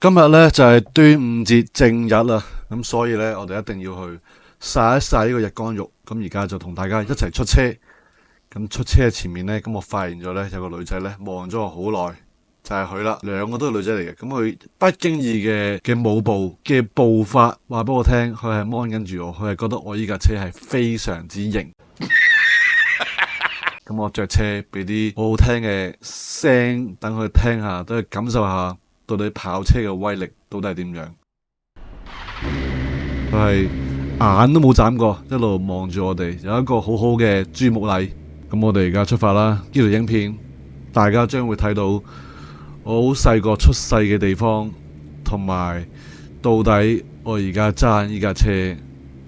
今日呢就係端午節正日啦，咁所以呢，我哋一定要去曬一曬呢個日光浴。咁而家就同大家一齊出車。咁出車前面呢，咁我發現咗呢，有個女仔呢望咗我好耐，就係佢啦。兩個都係女仔嚟嘅。咁佢不經意嘅舞步嘅步伐話俾我聽，佢係 mon 緊住我，佢係覺得我依架車係非常之型。咁我着車俾啲好好聽嘅聲，等佢聽下，都係感受下到底跑車嘅威力到底係點樣。佢係眼都冇眨過，一路望住我哋，有一個好好嘅注目禮。咁我哋而家出發啦！呢條影片大家將會睇到我好細個出世嘅地方，同埋到底我而家揸呢架車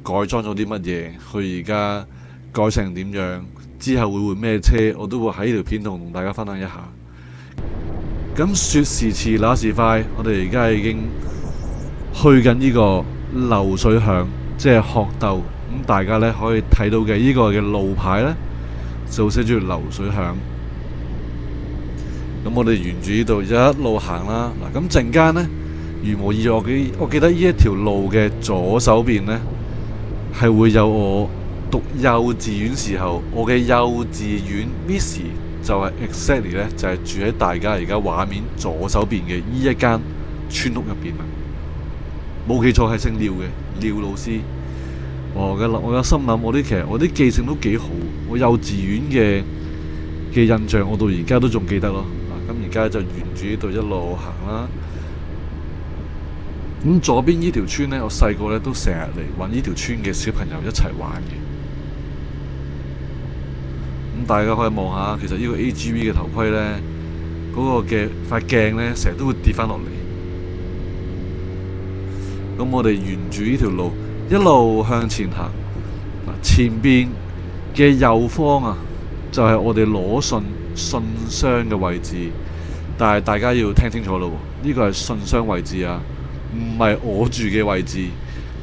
改裝咗啲乜嘢，佢而家改成點樣，之後會換咩車，我都會喺呢條片同大家分享一下。咁說時遲那時快，我哋而家已經去緊呢個流水響，即係鶴藪。咁大家呢可以睇到嘅呢個嘅路牌呢，就寫住流水響。咁我哋沿住呢度一路行啦。嗱，咁陣間呢，如無意外，我記得呢一條路嘅左手邊呢，係會有我讀幼稚園時候，我嘅幼稚園 Miss 就係 exactly 咧，就係住喺大家而家畫面左手邊嘅呢一間村屋入邊啊。冇記錯係姓廖嘅，廖老師。我嘅心諗，其實我啲記性都幾好，我幼稚園嘅印象，我到而家都仲記得咯。咁而家就沿住呢度一路行啦。咁左邊呢條村呢，我細個咧都成日嚟搵呢條村嘅小朋友一齊玩嘅。咁大家可以望下，其實呢個 AGV 嘅頭盔呢，嗰個嘅塊鏡呢，成日都會跌翻落嚟。咁我哋沿住呢條路一路向前行，前邊嘅右方啊，就係我哋攞信箱嘅位置。但係大家要聽清楚咯，呢個係信箱位置啊，唔係我住嘅位置。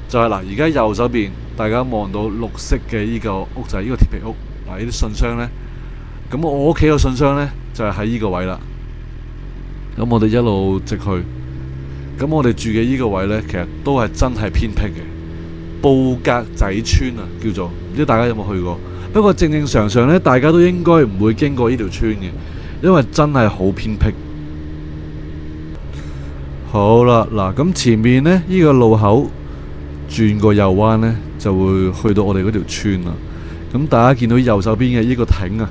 就係嗱，而家右手邊大家望到綠色嘅呢個屋就係呢個鐵皮屋。嗱，呢啲信箱呢，咁我屋企個信箱呢，就係喺呢個位啦。咁我哋一路直去。咁我哋住嘅呢個位呢，其實都係真係偏僻嘅，布格仔村啊，叫做，唔知大家有冇去過？不過正正常常呢，大家都應該唔會經過呢條村嘅，因為真係好偏僻。好啦，嗱，咁前面呢，呢個路口轉個右彎呢，就會去到我哋嗰條村啦。咁大家見到右手邊嘅呢個亭啊，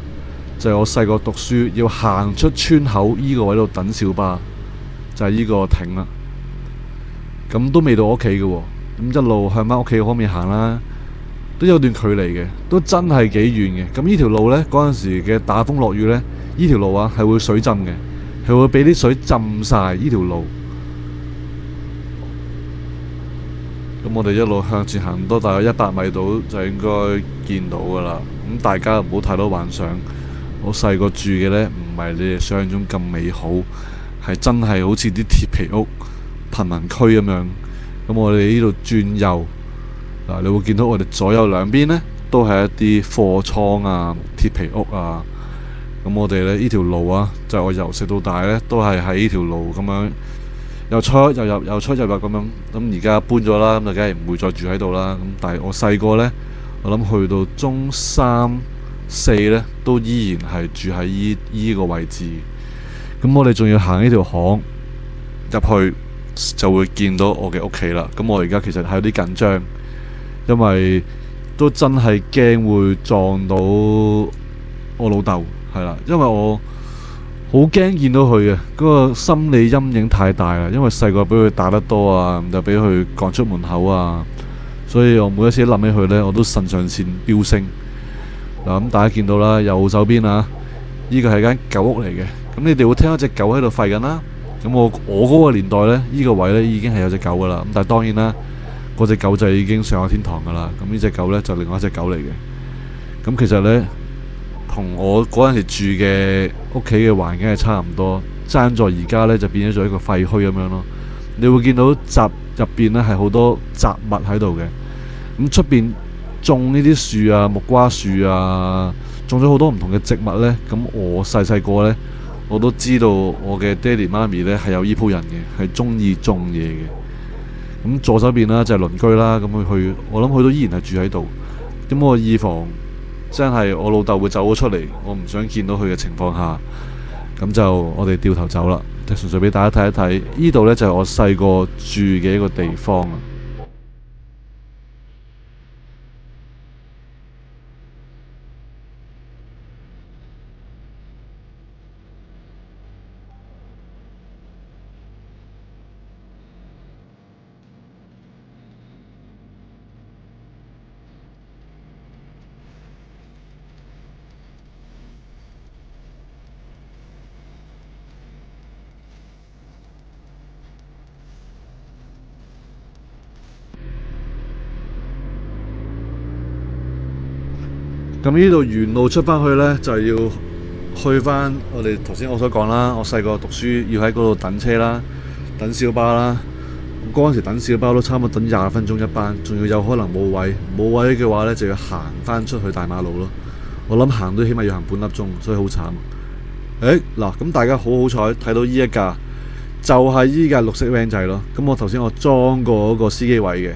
就係我細個讀書要行出村口呢個位度等小巴，就係呢個亭啦。咁都未到我屋企嘅喎，咁一路向翻屋企嗰方面行啦，都有段距離嘅，都真係幾遠嘅。咁呢條路呢，嗰陣時嘅打風落雨呢，呢條路啊係會水浸嘅，係會俾啲水浸晒呢條路。咁我哋一路向前行多大概100米度就應該見到噶啦。咁大家唔好太多幻想，我細個住嘅呢，唔係你哋想象中咁美好，係真係好似啲鐵皮屋貧民區咁樣。咁我哋呢度轉右，嗱，你會見到我哋左右兩邊呢，都係一啲貨倉啊、鐵皮屋啊。咁我哋呢條路啊，就係我由細到大呢，都係喺呢條路咁樣又出又入又出又入咁樣。咁而家搬咗啦，咁就梗係唔會再住喺度啦。咁但係我細個呢，我諗去到中3、4呢，都依然係住喺依個位置。咁我哋仲要行呢條巷入去，就會見到我嘅屋企啦。咁我而家其實係有啲緊張，因為都真係驚會撞到我老豆，係啦。因為我好驚見到佢嘅，嗰個心理陰影太大啦。因為細個俾佢打得多啊，就俾佢趕出門口啊，所以我每一次諗起佢呢，我都腎上腺飆升。嗱，咁大家見到啦，右手邊啊，呢個係間狗屋嚟嘅。咁你哋會聽到隻狗喺度吠緊啦。咁我嗰個年代呢，呢個位呢已經係有隻狗噶啦。咁但係當然啦，嗰隻狗就已經上咗天堂噶啦。咁呢隻狗呢，就另外一隻狗嚟嘅。咁其實呢，同我嗰陣時住嘅屋企嘅環境係差唔多，爭在而家呢，就變咗做一個廢墟咁樣咯。你會見到閘入邊呢係好多雜物喺度嘅。咁出邊種呢啲樹啊、木瓜樹啊，種咗好多唔同嘅植物呢。咁我細個呢，我都知道我嘅爹哋媽咪呢係有呢鋪人嘅，係中意種嘢嘅。咁左手邊啦就係鄰居啦，咁我諗佢都依然係住喺度。咁我以防真係我老豆會走咗出嚟，我唔想見到佢嘅情況下，咁就我哋掉頭走啦。就純粹俾大家睇一睇，呢度呢就係我細個住嘅一個地方啊。咁呢度沿路出返去呢，就要去返我哋頭先我所講啦。我細個讀書要喺嗰度等車啦，等小巴啦。嗰陣時等小巴都差唔多等20分鐘一班，仲要有可能冇位，冇位嘅話呢，就要行返出去大馬路咯。我諗行都起碼要行半粒鐘，所以好慘。嗱，咁大家好好彩睇到呢一架，就係依架綠色 van 仔咯。咁我頭先我裝過嗰個司機位嘅，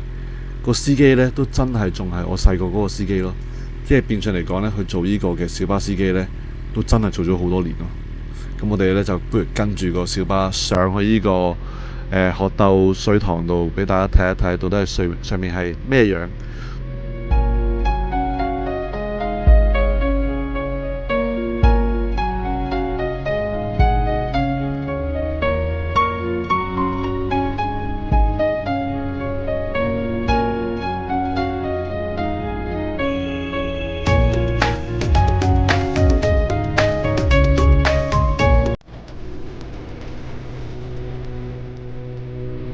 個司機呢都真係仲係我細個嗰個司機咯。即係變相嚟講呢，去做呢個嘅小巴司機呢，都真係做咗好多年咯。咁我哋呢，就不如跟住個小巴上去呢個鶴藪水塘度，俾大家睇一睇，到底係上面係咩樣。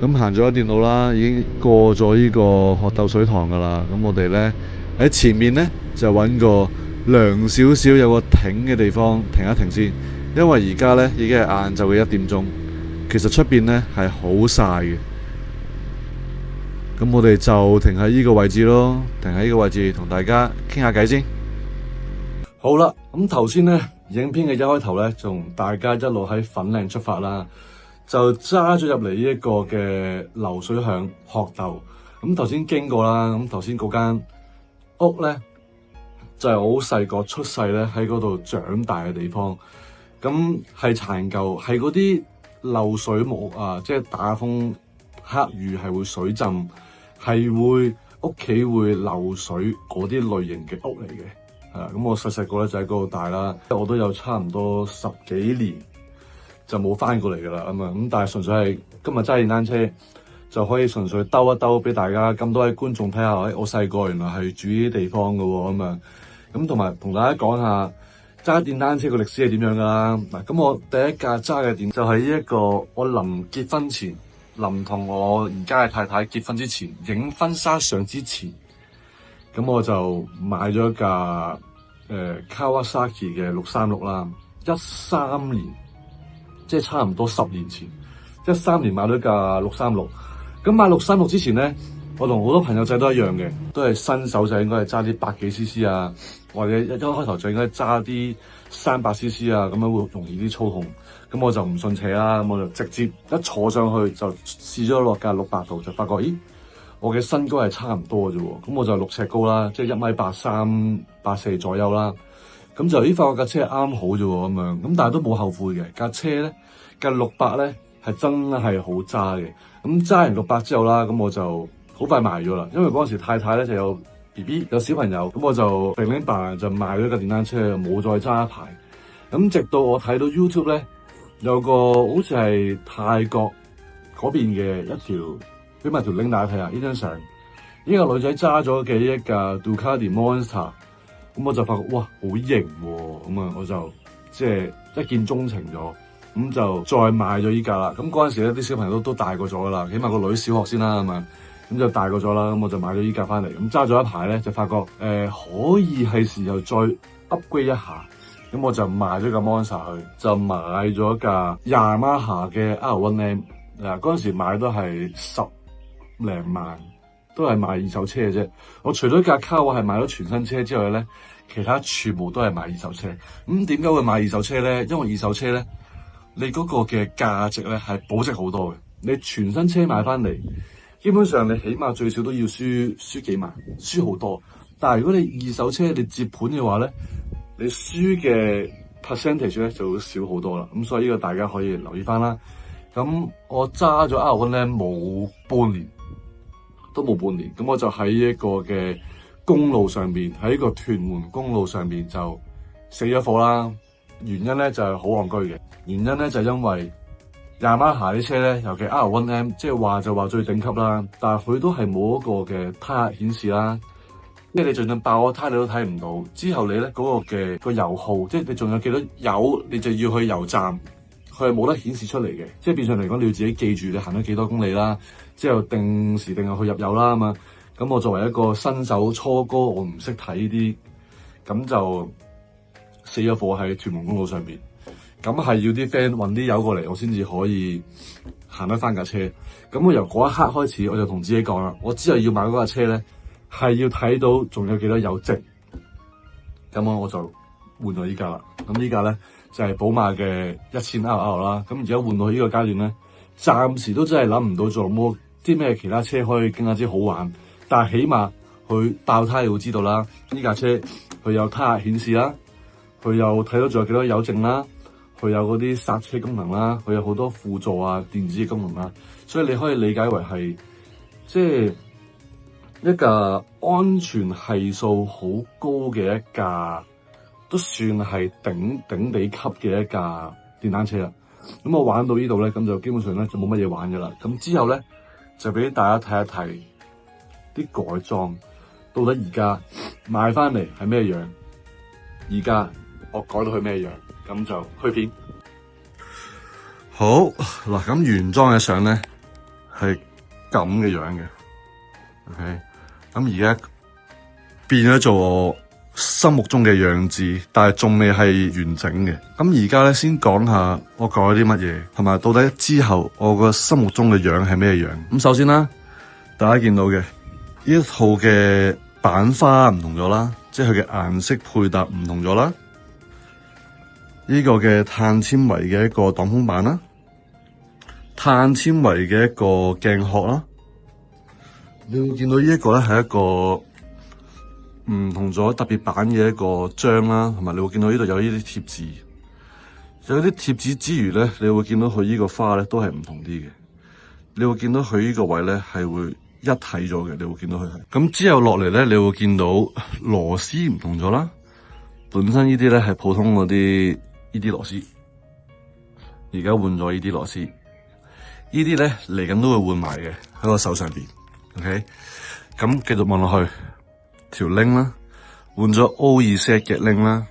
咁行咗一段路啦，已經過咗呢個鶴藪水塘噶啦。咁我哋呢，喺前面呢，就揾個涼少少有個亭嘅地方停一停先，因為而家呢已經係晏晝嘅1點鐘，其實出邊呢係好曬嘅。咁我哋就停喺呢個位置咯，停喺呢個位置同大家傾下偈先。好啦，咁頭先呢，影片嘅一開頭呢，就同大家一路喺粉嶺出發啦。就揸咗入嚟呢一個嘅流水響鶴藪。咁頭先經過啦，咁頭先嗰間屋咧就係我好細個出世咧喺嗰度長大嘅地方。咁係殘舊，係嗰啲漏水木屋啊，即係打風黑雨係會水浸，係會屋企會漏水嗰啲類型嘅屋嚟嘅。咁我細細個咧就喺嗰度大啦，我都有差唔多10幾年。就冇翻過嚟噶啦，咁但係純粹係今日揸電單車就可以純粹兜一兜俾大家咁多位觀眾睇下，我細個原來係住呢啲地方噶喎，咁同埋同大家講下揸電單車個歷史係點樣噶啦。嗱，咁我第一架揸嘅電就係呢一個我臨結婚前，臨同我而家嘅太太結婚之前，影婚紗相之前，咁我就買咗一架Kawasaki 嘅636啦，13年。即係差唔多10年前，13年買咗架636。咁買636之前咧，我同好多朋友仔都一樣嘅，都係新手就應該係揸啲100幾 cc 啊，或者一開頭就應該揸啲300 cc 啊，咁樣會容易啲操控。咁我就唔信邪啦，咁我就直接一坐上去就試咗落架600度，就發覺咦，我嘅身高係差唔多嘅啫喎。咁我就6尺高啦，即係1米83、84左右啦。咁就發覺架車係啱好啫喎，咁但係都冇後悔嘅。架車咧，架600咧係真係好揸嘅。咁揸完600之後啦，咁我就好快賣咗啦。因為嗰陣時太太咧就有 BB 有小朋友，咁我就零零白就賣咗架電單車，冇再揸一排。咁直到我睇到 YouTube 咧，有個好似係泰國嗰邊嘅一條，俾埋條 link 大家睇下呢張相。呢個女仔揸咗嘅一架 Ducati Monster。咁我就發覺哇，好型喎！咁我就即係一見鍾情咗，咁就再買咗依架啦。咁嗰陣時咧，啲小朋友都大個咗噶啦，起碼個女小學先啦，咁就大個咗啦。咁我就買咗依架翻嚟，咁揸咗一排咧，就發覺可以係時候再 upgrade 一下。咁我就賣咗架 Monster 去，就買咗架 Yamaha 嘅 R1M。嗱，嗰陣時買都係10零萬。都係賣二手車嘅啫。我除咗架卡我係買咗全新車之外咧，其他全部都係買二手車。咁點解會買二手車咧？因為二手車咧你嗰個嘅價值咧係保值好多嘅。你全新車買翻嚟，基本上你起碼最少都要輸幾萬，輸好多。但係如果你二手車你接盤嘅話咧，你輸嘅 percentage 咧就會少好多啦。咁所以呢個大家可以留意翻啦。咁我揸咗 R1 咧冇半年，都冇半年。咁我就喺一個嘅公路上邊，喺個屯門公路上邊就死咗火啦。原因咧就係好戇居嘅，原因咧就係因為Yamaha啲車咧，尤其 R1M， 即係話就話最頂級啦，但係佢都係冇一個嘅胎壓顯示啦。即係你盡量爆個胎你都睇唔到，之後你咧嗰個嘅個油耗，即係你仲有幾多油，你就要去油站，佢係冇得顯示出嚟嘅。即係變相嚟講，你要自己記住你行咗幾多公里啦，之後定時定候去入油啦嘛。咁我作為一個新手初哥，我唔識睇呢啲，咁就死咗火喺屯門公路上邊。咁係要啲 friend 運啲油過嚟，我先至可以行得翻架車。咁我由嗰一刻開始，我就同自己講啦，我之後要買嗰架車咧，係要睇到仲有幾多油值。咁我就換咗依架啦。咁依架咧就係寶馬嘅1000RR啦。咁而家換到呢個階段咧，暫時都真係諗唔到仲有冇啲咩其他車可以更加之好玩。但係起碼佢爆胎你會知道啦。呢架車佢有胎壓顯示啦，佢又睇到仲有幾多油剩啦。佢有嗰啲剎車功能啦，佢有好多輔助啊、電子嘅功能啦，所以你可以理解為係即係一架安全係數好高嘅一架，都算係頂地級嘅一架電單車啦。咁我玩到呢度咧，咁就基本上咧就冇乜嘢玩噶啦。咁之後咧就俾大家睇一睇啲改裝，到底而家買翻嚟係咩樣？而家我改到佢咩樣？咁就去片。好嗱，咁原裝嘅相咧係咁嘅樣嘅 ，OK。咁而家變咗做我心目中嘅樣子，但係仲未係完整嘅。咁而家咧先講下我改咗啲乜嘢，同埋到底之後我個心目中嘅樣係咩樣。咁首先啦，大家見到嘅呢一套嘅版花唔同咗啦，即係佢嘅顏色配搭唔同咗啦。呢個嘅碳纖維嘅一個擋風板啦，碳纖維嘅一個鏡殼啦，你會見到呢一個咧係一個唔同咗特別版嘅一個章啦，同埋你會見到呢度有呢啲貼紙，有啲貼紙之餘咧，你會見到佢呢個花咧都係唔同啲嘅，你會見到佢呢個位咧係會一體咗嘅，你會見到佢係。咁之後落嚟咧，你會見到螺絲唔同咗啦，本身呢啲咧係普通嗰啲。呢啲螺絲，而家換咗呢啲螺絲，呢啲咧嚟緊都會換埋嘅喺個手上邊 ，OK。咁繼續望落去，條鈴啦，換咗 O2Z 嘅鈴啦。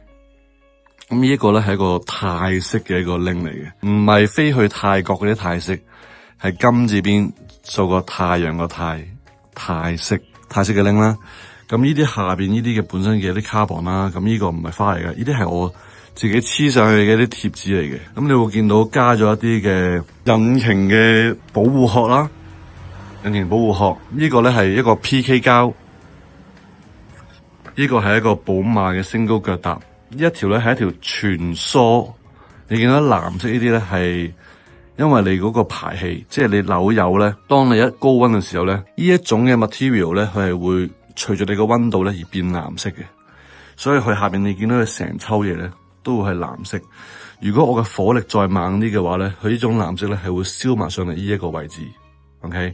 咁呢一個咧係一個泰式嘅一個鈴嚟嘅，唔係飛去泰國嗰啲泰式，係金字邊做個太陽個泰式嘅鈴啦。咁呢啲下邊呢啲嘅本身嘅啲 carbon 啦，咁呢個唔係花嚟嘅，呢啲係我自己黐上去嘅啲貼紙嚟嘅。咁你會見到加咗一啲嘅引擎嘅保護殼啦，引擎保護殼呢個咧係一個 PK 膠，呢個係一個寶馬嘅升高腳踏，呢一條咧係一條全梳。你見到藍色呢啲咧係因為你嗰個排氣，即係你扭油咧，當你一高溫嘅時候咧，呢一種嘅 material 咧佢係會隨住你個溫度咧而變藍色嘅，所以佢下邊你見到佢成抽嘢咧都會係藍色。如果我嘅火力再猛啲嘅話咧，佢呢種藍色咧係會燒埋上嚟呢一個位置。OK，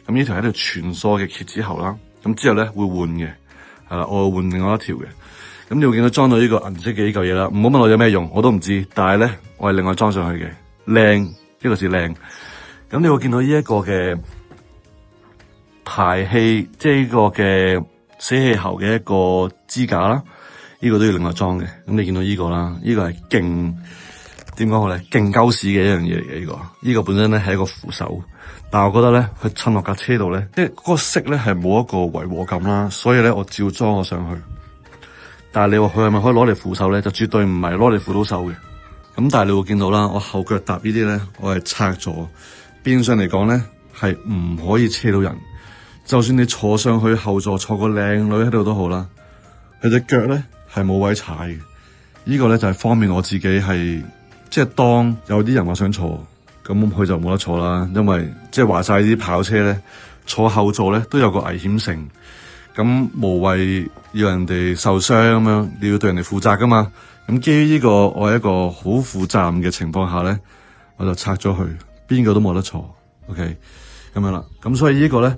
咁呢條係一條全梳嘅蠍子喉啦。咁之後咧會換嘅，係啦，我會換另外一條嘅。咁你會見到裝到呢個銀色嘅呢嚿嘢啦。唔好問我有咩用，我都唔知。但係咧我係另外裝上去嘅，靚，呢個是靚。咁你會見到呢一個嘅排氣，即係呢個嘅死氣喉嘅一個支架啦。呢個都要另外裝嘅。咁你見到呢個啦，呢個係勁點講好咧？勁鳩屎嘅一樣嘢嚟嘅呢個。呢個本身咧係一個扶手，但係我覺得咧佢襯落架車度咧，即係嗰個色咧係冇一個違和感啦，所以咧我照裝我上去。但係你話佢係咪可以攞嚟扶手咧？就絕對唔係攞嚟扶到手嘅。咁但係你會見到啦，我後腳踏呢啲咧，我係拆咗，變相嚟講咧係唔可以車到人。就算你坐上去後座坐個靚女喺度都好啦，佢隻腳咧係冇位踩嘅。呢個咧就係方便我自己係即係當有啲人話想坐，咁佢就冇得坐啦，因為即係話晒啲跑車咧，坐後座咧都有個危險性，咁無謂要人哋受傷咁樣，你要對人哋負責噶嘛。咁基於呢個我係一個好負責任嘅情況下咧，我就拆咗佢，邊個都冇得坐。OK， 咁樣啦。咁所以呢個咧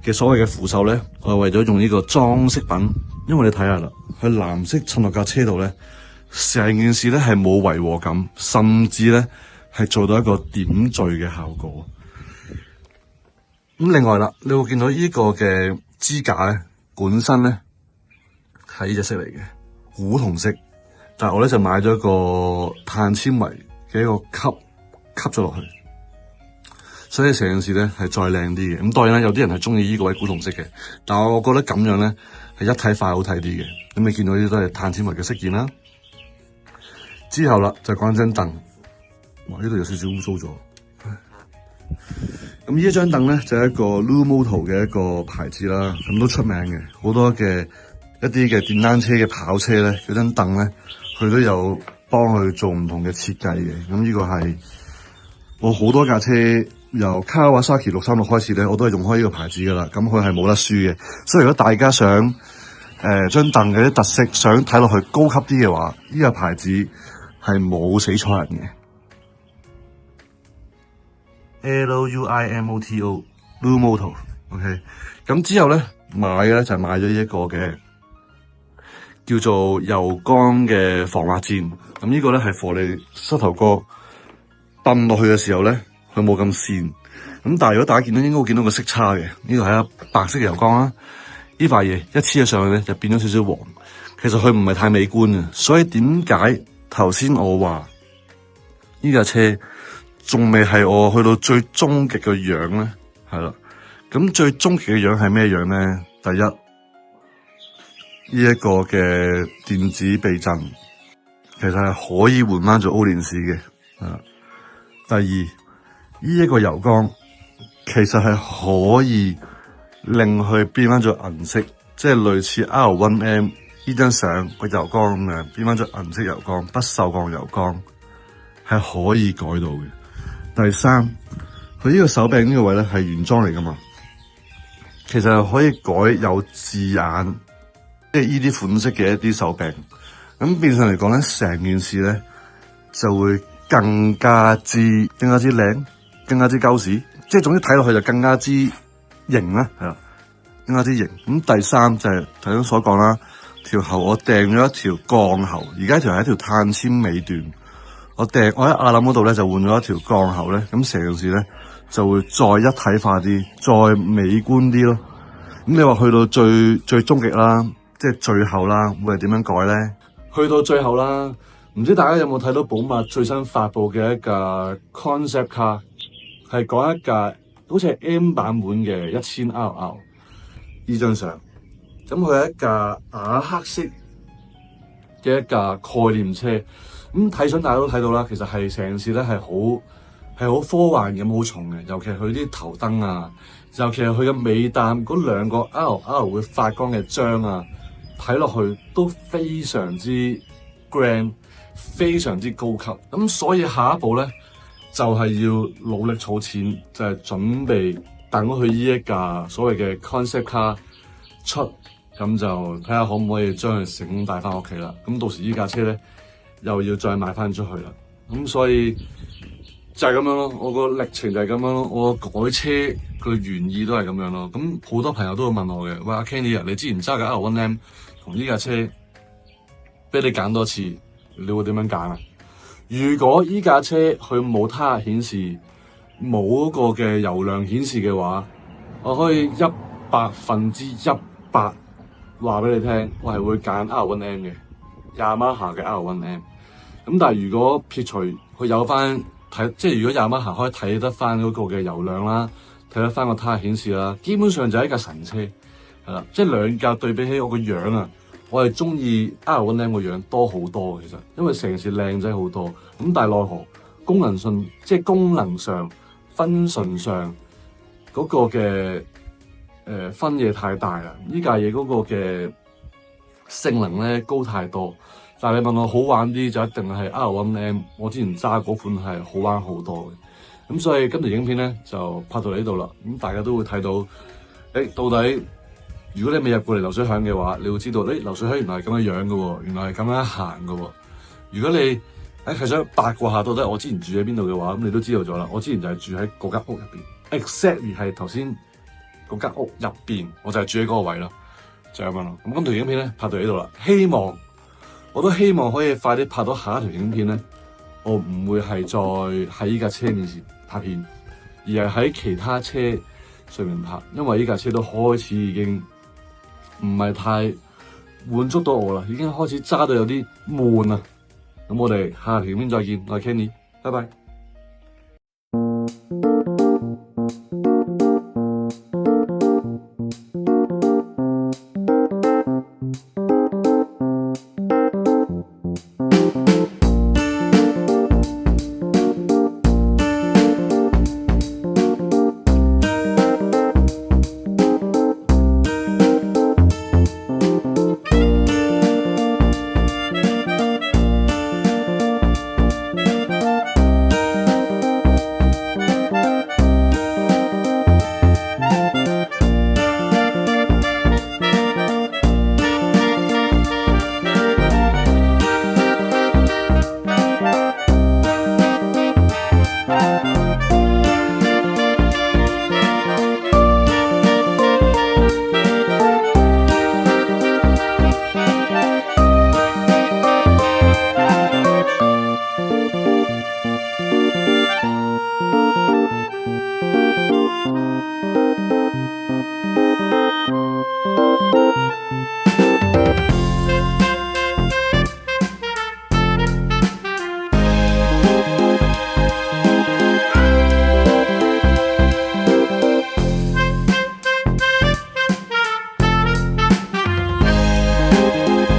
嘅所謂嘅扶手咧，我係為咗用呢個裝飾品，因為你睇下啦，佢藍色襯落架車度咧，成件事咧係冇違和感，甚至咧係做到一個點綴嘅效果。咁另外啦，你會見到呢個嘅支架咧，本身咧係呢隻色嚟嘅，古銅色。但係我咧就買咗一個碳纖維嘅一個吸咗落去，所以成件事咧係再靚啲嘅。咁當然啦，有啲人係中意呢個位古銅色嘅，但係我覺得咁樣咧係一體化好睇啲嘅。咁你見到呢啲都係碳纖維嘅飾件啦。之後啦就講張凳，哇呢度有少少污糟咗。咁呢一張凳咧就係一個 Numoto 嘅一個牌子啦，咁都出名嘅，好多嘅一啲嘅電單車嘅跑車咧，嗰張凳咧。佢都有幫佢做唔同嘅設計嘅，咁呢個係我好多架車由 Kawasaki 636開始咧，我都係用開呢個牌子噶啦，咁佢係冇得輸嘅。所以如果大家想張凳嘅啲特色想睇落去高級啲嘅話，呢個牌子係冇死錯人嘅。Luimoto Lumoto，OK， 咁之後咧買嘅咧就係買咗呢一個嘅。叫做油缸嘅防滑墊，咁呢個咧係幫你膝頭哥蹬落去嘅時候咧，佢冇咁跣。咁但係如果大家見到應該會見到個色差嘅，呢個係一白色嘅油缸啦。呢塊嘢一黐咗上去咧，就變咗少少黃。其實佢唔係太美觀啊，所以點解頭先我話呢架車仲未係我去到最終極嘅樣咧？係啦，咁最終極嘅樣係咩樣咧？第一。呢一個嘅電子避震，其實係可以換翻做 O 鏈式嘅。第二，呢一個油缸其實係可以令佢變翻做銀色，即係類似 R1M 呢張相個油缸咁樣變翻做銀色油缸，不鏽鋼油缸係可以改到嘅。第三，佢呢個手柄呢個位咧係原裝嚟噶嘛，其實係可以改有字眼。即係呢啲款式嘅一啲手柄，咁變相嚟講咧，成件事咧就會更加之靚，更加之鳩屎，即係總之睇落去就更加之型啦，係啦，更加之型。咁第三就係頭先所講啦，條喉我訂咗一條鋼喉，而家條係一條碳纖尾段，我喺亞林嗰度咧就換咗一條鋼喉咧，咁成件事咧就會再一體化啲，再美觀啲咯。咁你話去到最終極啦。即係最後啦，會係點樣改咧？去到最後啦，唔知大家有冇睇到寶馬最新發布嘅一架 concept car， 係講一架好似係 M 版本嘅1000RR 呢張相。咁佢係一架啞黑色嘅一架概念車。咁睇相大家都睇到啦，其實係成件事咧係好科幻咁好重嘅，尤其係佢啲頭燈啊，尤其係佢嘅尾彈嗰兩個 RR 會發光嘅章啊。睇落去都非常之 grand， 非常之高級。咁所以下一步咧就係要努力儲錢，就係準備等佢呢一架所謂嘅 concept car 出，咁就睇下可唔可以將佢成功帶翻屋企啦。咁到時呢架車咧又要再賣翻出去啦。咁所以就係咁樣咯，我個歷程就係咁樣咯，我改車個原意都係咁樣咯。咁好多朋友都會問我嘅，喂阿 Kenny 啊，你之前揸嘅 R1M 同呢架車俾你揀多次，你會點樣揀啊？如果依架車佢冇胎壓顯示，冇嗰個嘅油量顯示嘅話，我可以100%話俾你聽，我係會揀 R1M 嘅 Yamaha 嘅 R1M。咁但係如果撇除佢有翻睇，即係如果 Yamaha可以睇得翻嗰個嘅油量啦，睇得翻個胎壓顯示啦，基本上就係一架神車。係啦，即係兩架對比起我個樣啊，我係中意 R1M 個樣多好多其實，因為成件事靚仔好多。咁但係奈何功能上，即係功能上、function上嗰個嘅分野太大啦。呢架嘢嗰個嘅性能咧高太多，但係你問我好玩啲就一定係 R1M，我之前揸嗰款係好玩好多嘅。咁所以今條影片咧就拍到嚟呢度啦。咁大家都會睇到，到底如果你未入過嚟流水響嘅話，你會知道，流水響原來係咁樣樣嘅喎，原來係咁樣行嘅喎。如果你係想八卦下到底我之前住喺邊度嘅話，咁你都知道咗啦。我之前就係住喺嗰間屋入邊，exactly 係頭先嗰間屋入邊，我就係住喺嗰個位咯，就咁樣咯。咁今條影片咧拍到呢度啦，我都希望可以快啲拍到下一條影片咧。我唔會係再喺依架車面前拍片，而係喺其他車上面拍，因為依架車都開始已經唔係太滿足到我啦，已經開始揸到有啲悶啦。咁我哋下條片再見，我係 Kenny，拜拜。